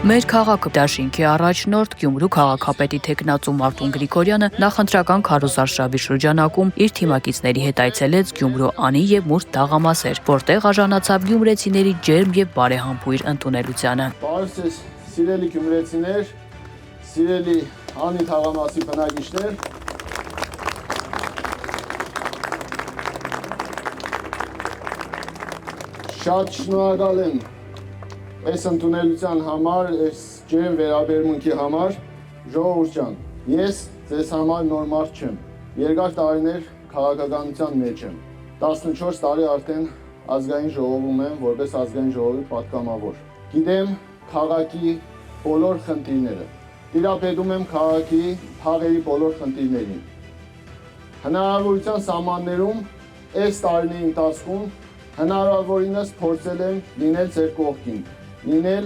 Մեր քաղաքը դաշինքի առաջնորդ Գյումրու քաղաքապետի թեկնածու Մարտուն Գրիգորյանը նախընտրական քարոզարշավի շրջանակում իր թիմակիցների հետ այցելեց Գյումրու անի եւ մուրթ թաղամասեր, որտեղ արժանացավ գյումրեցիների ջերմ եւ բարեհամբույր ընդունելությանը։ Բարև ձեզ, սիրելի գյումրեցիներ, սիրելի անի թաղամասի բնակիչներ։ Շատ շնորհակալ եմ այս ընդունելության համար, այս ջերմ վերաբերմունքի համար, ժողովուրդ ջան, ես ձեզ համար նոր մարդ չեմ, երկար տարիներ քաղաքականության մեջ եմ, 14 տարի արդեն ազգային ժողովում եմ, որպես ազգային ժողովի պատգամավոր, գիտեմ քաղաքի բոլոր խնդիրները, տիրապետում եմ քաղաքի փաղերի բոլոր խնդիրներին, հնարավորության սահմաններում այս տարիների ընթացքում հնարավորինս փորձել եմ լինել ձեր կողքին, լինել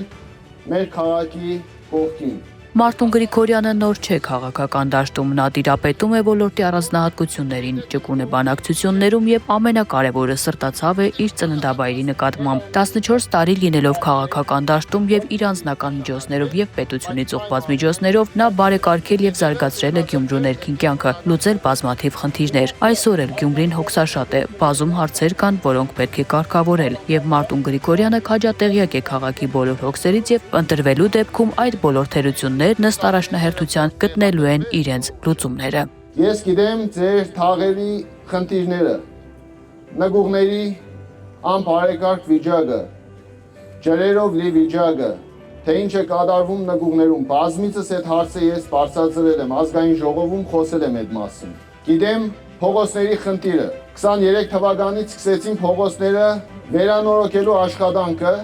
մեր քաղաքի կողքին։ Մարտուն Գրիգորյանը նոր չէ քաղաքական դաշտում, նա տիրապետում է ոլորտի առանձնահատկություններին, ճկուն է բանակցություններում եւ ամենակարևորը սրտացավ է իր ծննդավայրի նկատմամբ։ 14 տարի լինելով քաղաքական դաշտում եւ իր անձնական միջոցներով եւ պետությունից ուղղված միջոցներով նա բարեկարգել եւ զարգացրել է Գյումրու ներքին կյանքը, լուծել բազմաթիվ խնդիրներ։ Այսօր էլ Գյումրին հոգսաշատ է, բազում հարցեր կան, որոնք պետք է կարգավորել, եւ Մարտուն Գրիգորյանը քաջատեղյակ է քաղաքի բոլոր հոգսերից եւ ընտրվելու դեպքում այդ բոլոր թերություններն ըստ առաջնահերթության գտնելու են իրենց լուծումները։ Ես գիտեմ ձեր թաղերի խնդիրները, նգուղների անբարեկարգ վիճակը, ջրերով լի վիճակը, թե ինչ է կատարվում նգուղներում, բազմիցս այդ հարցը ես բարձրացրել եմ, ազգային ժողովում խոսել եմ այդ մասին։ Գիտեմ փողոցների խնդիրը, 23 թվականից սկսեցին փողոցները վերանորոգելու աշխատանքը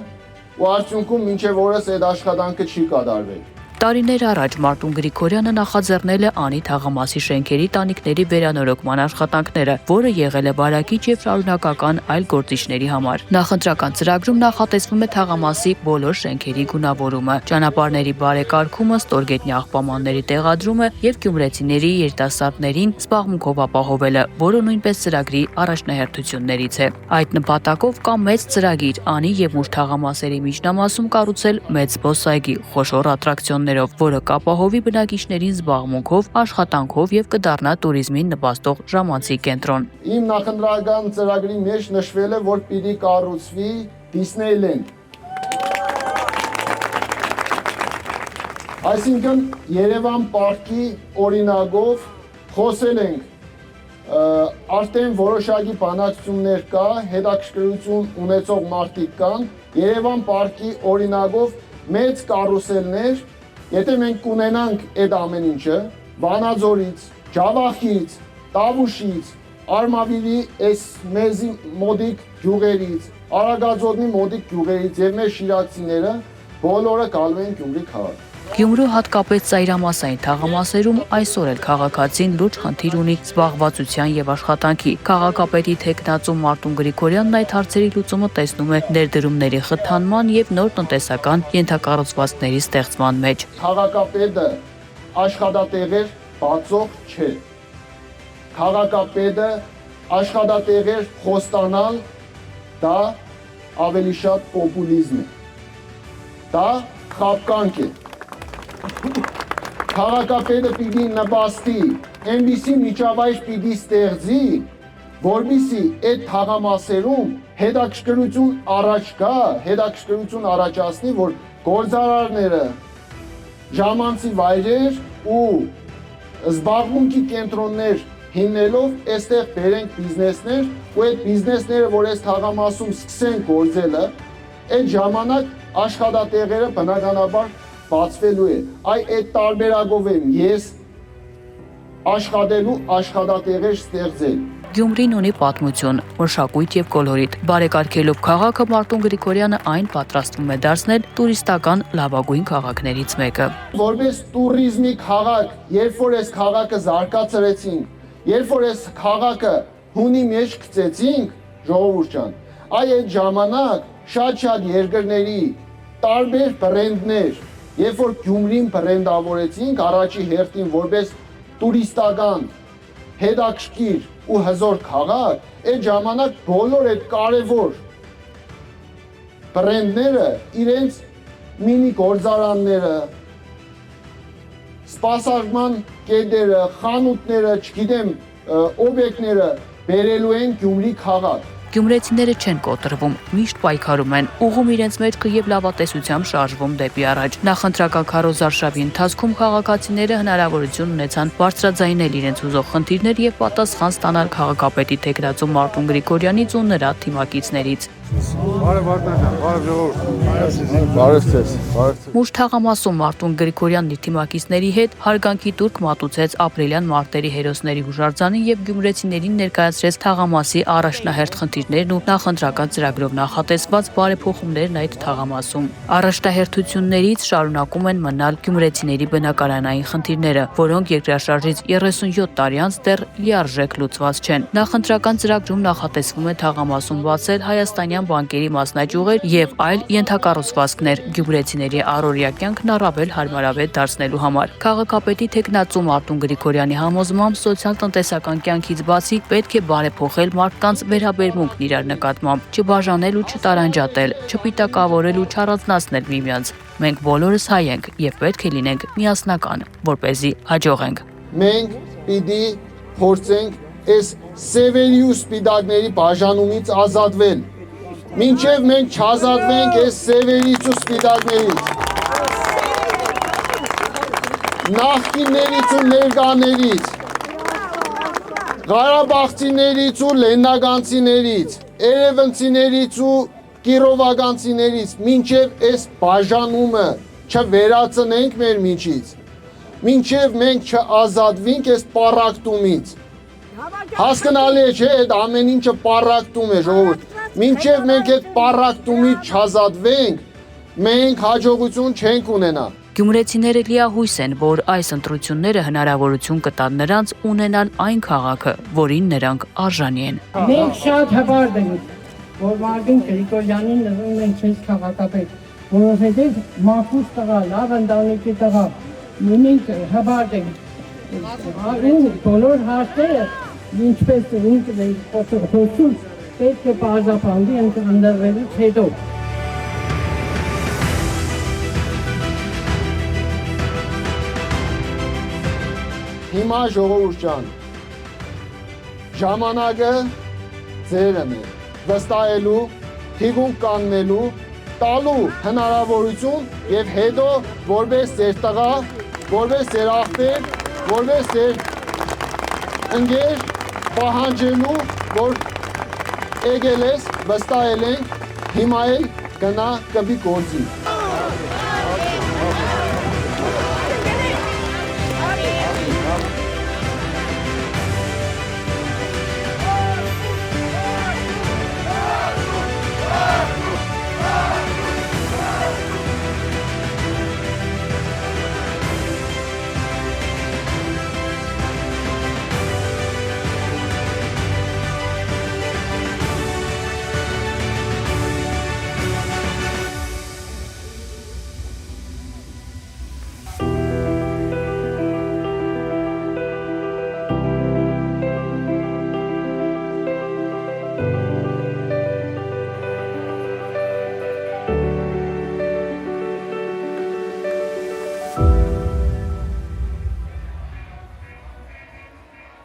ու արդյունքում մինչև օրս այդ աշխատանքը չի կատարվել։ Տարիներ առաջ Մարտուն Գրիգորյանը նախաձեռնել է անի թաղամասի շենքերի տանիքների վերանորոգման աշխատանքները, որը եղել է վարակիչ եւ շարունակական այլ գործիչների համար։ Նախընտրական ծրագրում նախատեսվում է թաղամասի բոլոր շենքերի գունավորումը, ճանապարհների բարեկարգումը, ստորգետնյա աղբամանների տեղադրումը եւ գյումրեցիների երիտասարդներին զբաղմունքով ապահովելը, որը նույնպես ծրագրի առաջնահերթություններից է։ Այդ նպատակով կա մեծ ծրագիր անի եւ մուրթ թաղամասերի միջնամասում կառուցել մեծ զբոսայգի, խոշոր ատրակցիոն, որը կապահովի բնակիչներին զբաղմունքով, աշխատանքով եւ կդառնա туриզմին նպաստող ժամանցի կենտրոն։ Իմ նախընտրական ծրագրի մեջ նշվել է, որ պիտի կառուցվի Disneyland։ Այսինքն Երևան պարկի օրինակով խոսել ենք արդեն որոշակի բանակցություններ կա, հետաքրքրություն ունեցող մարդիկ կան, Երևան պարկի օրինակով մեծ կարուսելներ, եթե մենք կունենանք այդ ամեն ինչը, Վանաձորից, Ջավախից, Տավուշից, Արմավիրի այս մեզի մոդիկ գյուղերից, Արագածոտնի մոդիկ գյուղերից եւ մեր շիրակցիները բոլորը գալու են Գյումրի քաղաք։ Գյումրու հատկապես ծայրամասային թաղամասերում այսօր էլ քաղաքացին լուրջ խնդիր ունի զբաղվածության եւ աշխատանքի։ Քաղաքապետի թեկնածու Մարտուն Գրիգորյանն այդ հարցերի լուծումը տեսնում է ներդրումների խթանման եւ նոր տնտեսական ենթակառուցվածքների ստեղծման մեջ։ Քաղաքապետը աշխատատեղեր բացող չէ։ Քաղաքապետը աշխատատեղեր խոստանալ դա ավելի շատ պոպուլիզմ է։ Դա խաբկանք է։ Քաղաքապետը պիտի նպաստի, այնպիսի միջավայր պիտի ստեղծի, որպեսզի այդ թաղամասերում հետաքրքրություն առաջ գա, հետաքրքրություն առաջացնի, որ գործարարները ժամանցի վայրեր ու զբաղմունքի կենտրոններ հիմնելով այստեղ բերենք բիզնեսներ ու այդ բիզնեսները, որ այս թաղամասում սկսեն գործելը, այդ ժամանակ աշխատատեղերը բնականաբար բացվելու է, այդ տարբերակով եմ ես աշխատելու աշխատատեղեր ստեղծել։ Գյումրին ունի պատմություն, մշակույթ եւ կոլորիտ։ Բարեկարգելով քաղաքը Մարտուն Գրիգորյանը այն պատրաստվում է դարձնել տուրիստական լավագույն քաղաքներից մեկը։ Որպես туриզմի քաղաք, երբ որ այս քաղաքը զարգացրեցինք, երբ որ այս քաղաքը հունի մեջ գցեցինք, ժողովուրդ ջան, այդ ժամանակ շատ երկրների տարբեր բրենդներ, երբ որ Գյումրին բրենդավորեցինք առաջի հերթին որպես տուրիստական հետաքրքիր ու հզոր քաղաք, այդ ժամանակ բոլոր այդ կարևոր բրենդները իրենց մինի գործարանները, սպասարկման կետերը, խանութները, չգիտեմ, օբյեկտները բերելու են Գյումրի քաղաք։ Գյումրեցիները չեն կոտրվում, միշտ պայքարում են, ուղղում իրենց մեջքը եւ լավատեսությամբ շարժվում դեպի առաջ։ Նախընտրական քարոզարշավի ընթացքում քաղաքացիները հնարավորություն ունեցան բարձրաձայնել իրենց ուզող խնդիրներ եւ պատասխան ստանալ քաղաքապետի թեկնածու Մարտուն Գրիգորյանից ու նրա թիմակիցներից։ Մուշ թաղամասում Մարտուն Գրիգորյանն իր թիմակիցների հետ հարգանքի տուրք մատուցեց ապրիլյան մարտերի հերոսների հուշարձանին եւ գյումրեցիներին ներկայացրեց թաղամասի առաջնահերթ խնդիրներն ու նախընտրական ծրագրով նախատեսված բարեփոխումներն այդ թաղամասում։ Առաջնահերթություններից շարունակում են մնալ գյումրեցիների բնակարանային խնդիրները, որոնք երկրաշարժից 37 տարի անց դեռ լիարժեք լուծված չեն։ Նախընտրական ծրագրում նախատեսվում է թաղամասում բացել հայաստանյան բանկերի մասնաճյուղեր եւ այլ ենթակառուցվածքներ գյումրեցիների առօրյա կյանքն առավել հարմարավետ դարձնելու համար։ Քաղաքապետի թեկնածու Մարտուն Գրիգորյանի համոզմամբ սոցիալ-տնտեսական կյանքից բացի պետք է բարեփոխել մարդկանց վերաբերմունքն իրար նկատմամբ, չբաժանել ու չտարանջատել, չպիտակավորել ու չառանձնացնել միմյանց։ Մենք բոլորս հայ ենք եւ պետք է լինենք միասնական, որպեսզի հաջողենք։ Մենք պիտի փորձենք այս սևերի ու սպիտակների բաժանումից ազատվել։ Մինչև մենք չազատվենք այս սևերից ու սպիտակներից, նախկիններից ու ներկաներից, Ղարաբաղցիներից ու լեննագանցիներից, երևանցիներից ու կիրովագանցիներից, մինչև այս բաժանումը չվերացնենք մեր միջից, մինչև մենք չազատվենք այս պառակտումից։ Հասկանալի է չէ, այդ ամեն ինչը պառակտում է, ժողովուրդ։ Մինչև մենք այդ պառակտումից չազատվենք, մենք հաջողություն չենք ունենա։ Գյումրեցիները լիահույս են, որ այս ընտրությունները հնարավորություն կտան նրանց ունենալ այն քաղաքը, որին նրանք արժանի են։ Մենք շատ հպարտ ենք, որ Մարտուն Գրիգորյանին նշում ենք քեզ քաղաքապետ, որովհետև մաքուր տղա, լավ ընտանիքի տղա, մենք հպարտ ենք։ Բոլոր հարցերը ինչպես խոսում պետք է պարզապանվի ընտրվելուց հետո։ Հիմա ժողովուրդ ջան, ժամանակը ձերն է, վստահելու, թիգուն կաննելու, տալու հնարավորություն եւ հետո որպես ձեր տղա, որպես ձեր աղբեր, որպես ձեր ընկեր պահանջելու, որ եկել ես, վստահել ենք, հիմա էլ գնա կբի գործի։